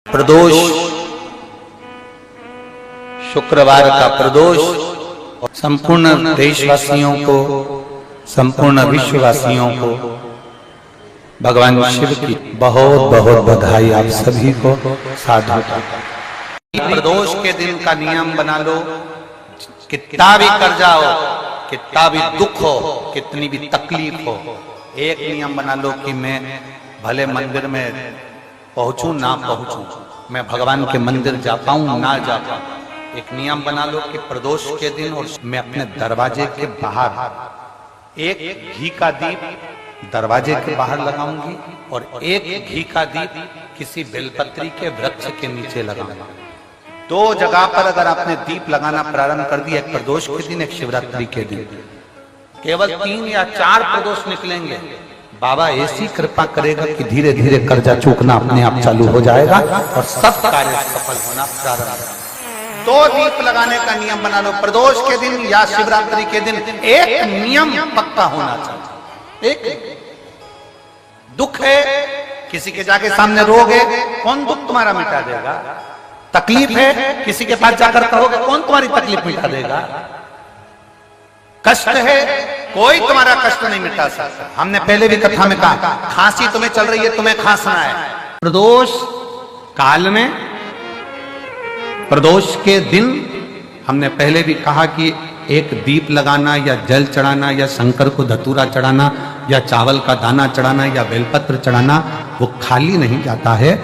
प्रदोष, शुक्रवार का प्रदोष संपूर्ण देशवासियों को, संपूर्ण विश्ववासियों को भगवान शिव की बहुत बहुत बधाई। आप सभी को साधु। प्रदोष के दिन का नियम बना लो, कितना भी कर्जा हो, कितना भी दुख हो, कितनी भी तकलीफ हो, एक नियम बना लो कि मैं भले मंदिर में पहुंचूं ना पहुंचूं, मैं भगवान के मंदिर जा पाऊं ना जा पाऊं। एक नियम बना लो कि प्रदोष के दिन और मैं अपने दरवाजे के बाहर एक घी का दीप दरवाजे के बाहर लगाऊंगी और एक घी का दीप किसी बेलपत्री के वृक्ष के नीचे लगाऊंगा। दो जगह पर अगर आपने दीप लगाना प्रारंभ कर दिया, एक प्रदोष के दिन, एक शिवरात्रि के दिन, केवल 3 या 4 प्रदोष निकलेंगे, बाबा ऐसी कृपा करेगा कि धीरे धीरे कर्जा चूकना अपने आप चालू हो जाएगा और सब कार्य सफल होना प्रारंभ। 2 दीप लगाने का नियम बना लो, प्रदोष के दिन या शिवरात्रि के दिन। एक नियम पक्का होना चाहिए। एक दुख है, किसी के जाके सामने रोगे, कौन दुख तुम्हारा मिटा देगा? तकलीफ है, किसी के पास जाकर कहोगे, कौन तुम्हारी तकलीफ मिटा देगा? कष्ट है, कोई तुम्हारा कष्ट नहीं मिटा सकता। हमने पहले भी कथा में कहा, खांसी तुम्हें चल रही है, तुम्हें खांसना है। प्रदोष काल में, प्रदोष के दिन हमने पहले भी कहा कि एक दीप लगाना या जल चढ़ाना या शंकर को धतूरा चढ़ाना या चावल का दाना चढ़ाना या बेलपत्र चढ़ाना वो खाली नहीं जाता है।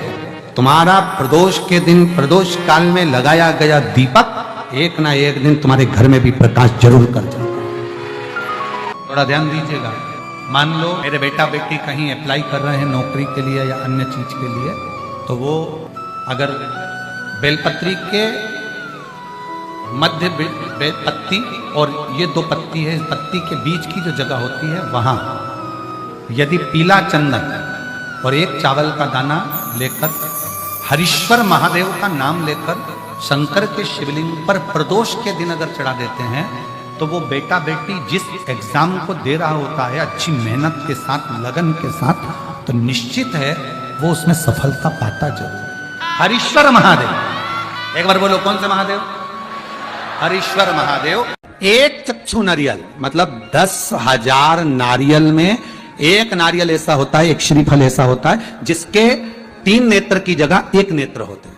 तुम्हारा प्रदोष के दिन, प्रदोष काल में लगाया गया दीपक एक ना एक दिन तुम्हारे घर में भी प्रकाश जरूर कर जाए। थोड़ा ध्यान दीजिएगा। मान लो मेरे बेटा बेटी कहीं अप्लाई कर रहे हैं नौकरी के लिए या अन्य चीज के लिए, तो वो अगर बेलपत्री के मध्य पत्ती और ये 2 पत्ती है, इस पत्ती के बीच की जो जगह होती है वहां यदि पीला चंदन और एक चावल का दाना लेकर हरीश्वर महादेव का नाम लेकर शंकर के शिवलिंग पर प्रदोष के दिन अगर चढ़ा देते हैं, तो वो बेटा बेटी जिस एग्जाम को दे रहा होता है अच्छी मेहनत के साथ, लगन के साथ, तो निश्चित है वो उसमें सफलता पाता जरूर। हरीश्वर महादेव, एक बार बोलो, कौन से महादेव? हरीश्वर महादेव। एक चक्षु नारियल मतलब 10,000 नारियल में एक नारियल ऐसा होता है, एक श्रीफल ऐसा होता है जिसके 3 नेत्र की जगह 1 नेत्र होते हैं।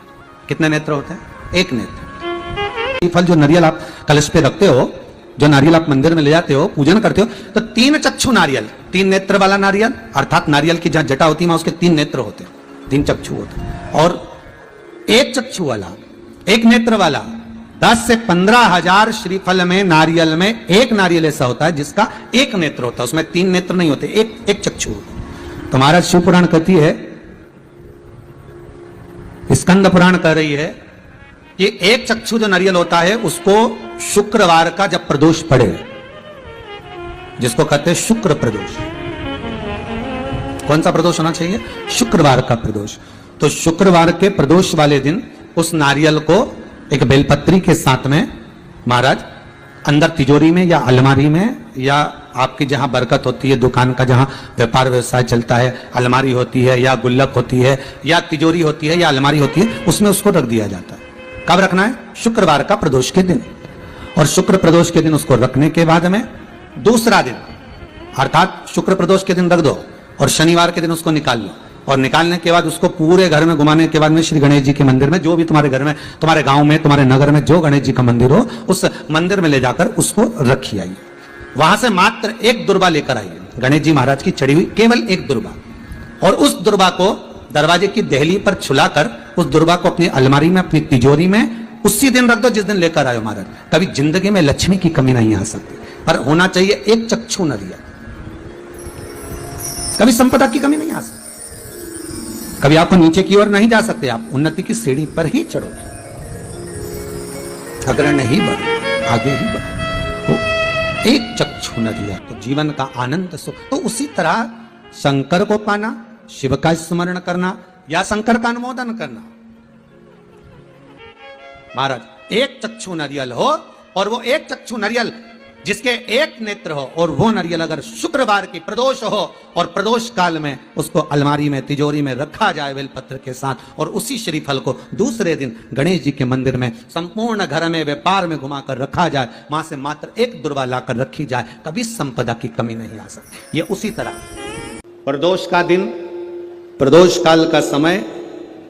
कितने नेत्र होते हैं? 1 नेत्र। श्रीफल जो नारियल आप कलश पे रखते हो, जो नारियल आप मंदिर में ले जाते हो, पूजन करते हो, तो 3 चक्षु नारियल, 3 नेत्र वाला नारियल, अर्थात नारियल की जहां जटा होती है उसके 3 नेत्र होते हैं, 3 चक्षु होते हैं। और 1 चक्षु वाला, 1 नेत्र वाला 10 से 15,000 श्रीफल में, नारियल में एक नारियल ऐसा होता है जिसका 1 नेत्र होता है, उसमें 3 नेत्र नहीं होते, एक चक्षु होता है। तो महाराज शिव पुराण कहती है, स्कंद पुराण कह रही है कि 1 चक्षु जो नारियल होता है उसको शुक्रवार का जब प्रदोष पड़े, जिसको कहते हैं शुक्र प्रदोष। कौन सा प्रदोष होना चाहिए? शुक्रवार का प्रदोष। तो शुक्रवार के प्रदोष वाले दिन उस नारियल को एक बेलपत्री के साथ में महाराज अंदर तिजोरी में या अलमारी में, या आपकी जहां बरकत होती है, दुकान का जहां व्यापार व्यवसाय चलता है, अलमारी होती है या गुल्लक होती है या तिजोरी होती है या अलमारी होती है, उसमें उसको रख दिया जाता है। कब रखना है? शुक्रवार का प्रदोष के दिन। और शुक्र प्रदोष के दिन उसको रखने के बाद में दूसरा दिन, अर्थात शुक्र प्रदोष के दिन रख दो और शनिवार के दिन उसको निकाल लो, और निकालने के बाद उसको पूरे घर में घुमाने के बाद में श्री गणेश जी के मंदिर में, जो भी तुम्हारे घर में, तुम्हारे गांव में, तुम्हारे नगर में जो गणेश जी का मंदिर हो, उस मंदिर में ले जाकर उसको रखी आइए। वहां से मात्र 1 दुर्बा लेकर आइए, गणेश जी महाराज की चढ़ी हुई केवल 1 दुर्बा, और उस दुर्बा को दरवाजे की देहली पर छुलाकर उस दुर्बा को अपनी अलमारी में, अपनी तिजोरी में उसी दिन रख दो जिस दिन लेकर आयो महाराज। कभी जिंदगी में लक्ष्मी की कमी नहीं आ सकती, पर होना चाहिए 1 चक्षु नारियल। कभी संपदा की कमी नहीं आ सकती, कभी आपको नीचे की ओर नहीं जा सकते, आप उन्नति की सीढ़ी पर ही चढ़ोगे, अगर नहीं बढ़ो आगे ही बढ़ो। तो 1 चक्षु नारियल, तो जीवन का आनंद सुख। तो उसी तरह शंकर को पाना, शिव का स्मरण करना या शंकर का अनुमोदन करना। महाराज 1 चक्षु नारियल हो, और वो 1 चक्षु नारियल जिसके एक नेत्र हो और वो नारियल अगर शुक्रवार की प्रदोष हो और प्रदोष काल में उसको अलमारी में तिजोरी में रखा जाए बेलपत्र के साथ, और उसी श्रीफल को दूसरे दिन गणेश जी के मंदिर में संपूर्ण घर में व्यापार में घुमाकर रखा जाए, मां से मात्र एक दुर्वा लाकर रखी जाए, कभी संपदा की कमी नहीं आ सकती। ये उसी तरह प्रदोष का दिन, प्रदोष काल का समय,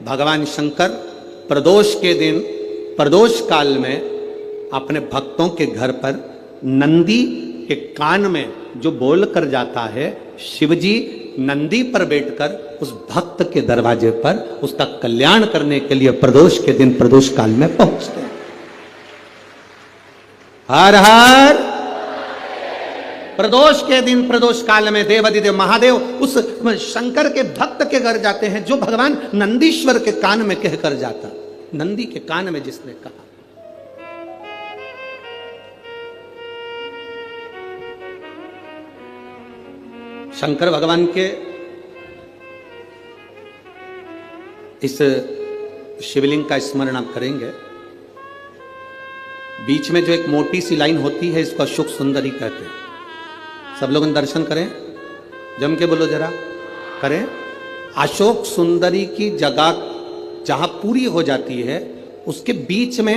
भगवान शंकर प्रदोष के दिन प्रदोष काल में अपने भक्तों के घर पर नंदी के कान में जो बोल कर जाता है, शिवजी नंदी पर बैठकर उस भक्त के दरवाजे पर उसका कल्याण करने के लिए प्रदोष के दिन प्रदोष काल में पहुंचते हैं। हर हर प्रदोष के दिन प्रदोष काल में देवाधिदेव महादेव उस शंकर के भक्त के घर जाते हैं जो भगवान नंदीश्वर के कान में कहकर जाता। नंदी के कान में जिसने कहा, शंकर भगवान के इस शिवलिंग का स्मरण आप करेंगे। बीच में जो एक मोटी सी लाइन होती है इसको अशोक सुंदरी कहते हैं। सब लोग दर्शन करें, जम के बोलो जरा, करें। अशोक सुंदरी की जगह जहां पूरी हो जाती है उसके बीच में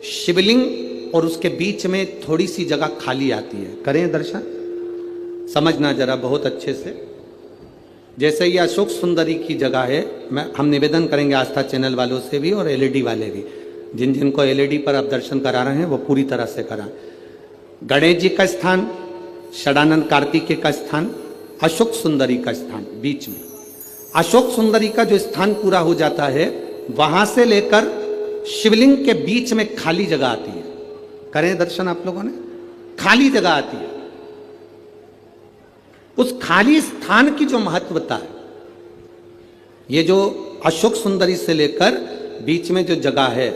शिवलिंग और उसके बीच में थोड़ी सी जगह खाली आती है। करें दर्शन, समझना जरा बहुत अच्छे से। जैसे ये अशोक सुंदरी की जगह है, हम निवेदन करेंगे आस्था चैनल वालों से भी और एलईडी वाले भी, जिन जिनको एलईडी पर आप दर्शन करा रहे हैं वो पूरी तरह से कराएं। गणेश जी का स्थान, षडानंद कार्तिकेय का स्थान, अशोक सुंदरी का स्थान बीच में। अशोक सुंदरी का जो स्थान पूरा हो जाता है वहां से लेकर शिवलिंग के बीच में खाली जगह आती है। करें दर्शन आप लोगों ने, खाली जगह आती है। उस खाली स्थान की जो महत्वता है, ये जो अशोक सुंदरी से लेकर बीच में जो जगह है,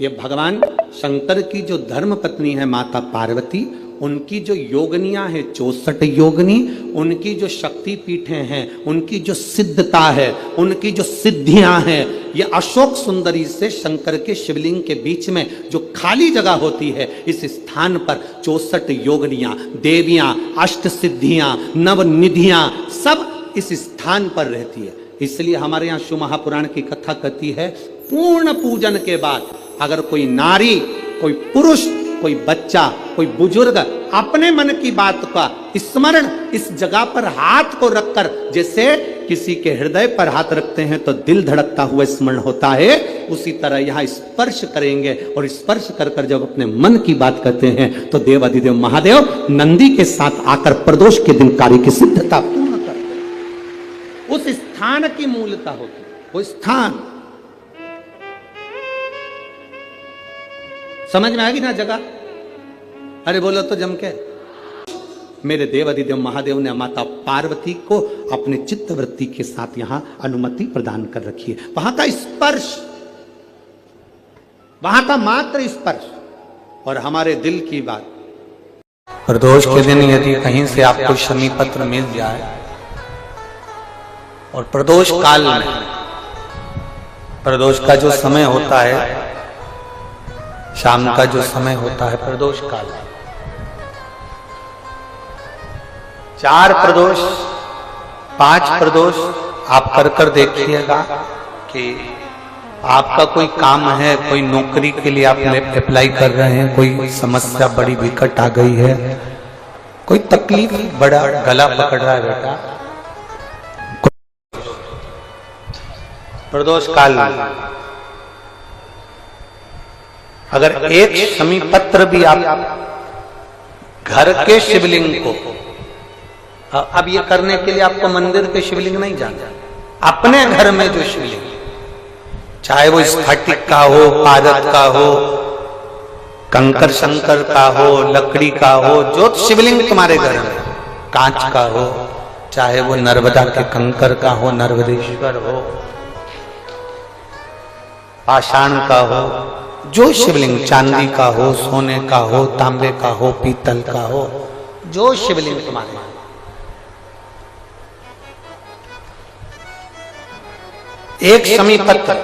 ये भगवान शंकर की जो धर्म पत्नी है माता पार्वती, उनकी जो योगनियां हैं 64 योगनी, उनकी जो शक्ति पीठें हैं, उनकी जो सिद्धता है, उनकी जो सिद्धियां हैं, ये अशोक सुंदरी से शंकर के शिवलिंग के बीच में जो खाली जगह होती है, इस स्थान पर 64 योगनियां, देवियां, अष्ट सिद्धियां, नवनिधियां सब इस स्थान पर रहती है। इसलिए हमारे यहाँ शिव महापुराण की कथा कहती है, पूर्ण पूजन के बाद अगर कोई नारी, कोई पुरुष, कोई बच्चा, कोई बुजुर्ग अपने मन की बात का स्मरण इस जगह पर हाथ को रखकर, जैसे किसी के हृदय पर हाथ रखते हैं तो दिल धड़कता हुआ स्मरण होता है, उसी तरह यहाँ स्पर्श करेंगे और स्पर्श कर कर जब अपने मन की बात करते हैं तो देवाधिदेव महादेव नंदी के साथ आकर प्रदोष के दिन कार्य की सिद्धता पूर्ण करते हैं। उस स्थान की मूलता होती है, वो स्थान समझ में आएगी ना जगह? अरे बोलो तो जम के। मेरे देवाधिदेव महादेव ने माता पार्वती को अपने चित्तवृत्ति के साथ यहां अनुमति प्रदान कर रखी है। वहां का स्पर्श, वहां का मात्र स्पर्श और हमारे दिल की बात। प्रदोष के दिन यदि कहीं से आपको शमी पत्र मिल जाए और प्रदोष काल में, प्रदोष का जो समय होता है, शाम का जो समय होता है प्रदोष काल, 4 प्रदोष 5 प्रदोष आप कर कर देखिएगा कि आपका कोई काम है, कोई नौकरी के लिए आप अप्लाई कर रहे हैं, कोई समस्या बड़ी विकट आ गई है, कोई तकलीफ, बड़ा गला पकड़ रहा है बेटा, प्रदोष काल में अगर एक शमी पत्र भी आप घर के शिवलिंग को, अब ये करने के लिए आपको मंदिर के शिवलिंग नहीं जाना, अपने घर में जो शिवलिंग, चाहे वो स्फटिक का हो, पारद का हो, कंकर शंकर का हो, लकड़ी का हो, जो शिवलिंग तुम्हारे घर में, कांच का हो, चाहे वो नर्मदा के कंकर का हो, नर्मदेश्वर हो, पाषाण का हो, जो शिवलिंग चांदी का हो, सोने का हो, तांबे का हो, पीतल का हो, जो शिवलिंग तुम्हारे, एक शमी पत्र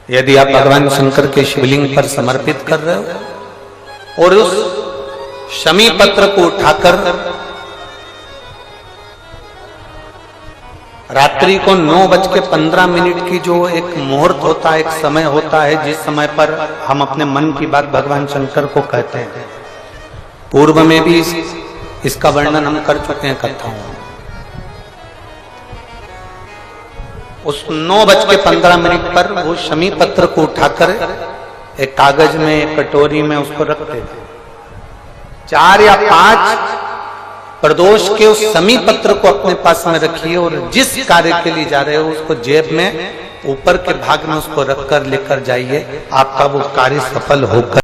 यदि आप भगवान शंकर के शिवलिंग पर समर्पित कर रहे हो और उस शमी पत्र को उठाकर रात्रि को 9:15 की जो एक मुहूर्त होता है, एक समय होता है, जिस समय पर हम अपने मन की बात भगवान शंकर को कहते हैं। पूर्व में भी इसका वर्णन हम कर चुके हैं कथाओं में। उस 9:15 पर वो शमी पत्र को उठाकर एक कागज में, एक कटोरी में उसको रखते थे। 4 या 5 प्रदोष के उस शमी पत्र को अपने पास में रखिए और जिस कार्य के लिए जा रहे हो उसको जेब में ऊपर के भाग में उसको रखकर लेकर जाइए, आपका वो कार्य सफल होकर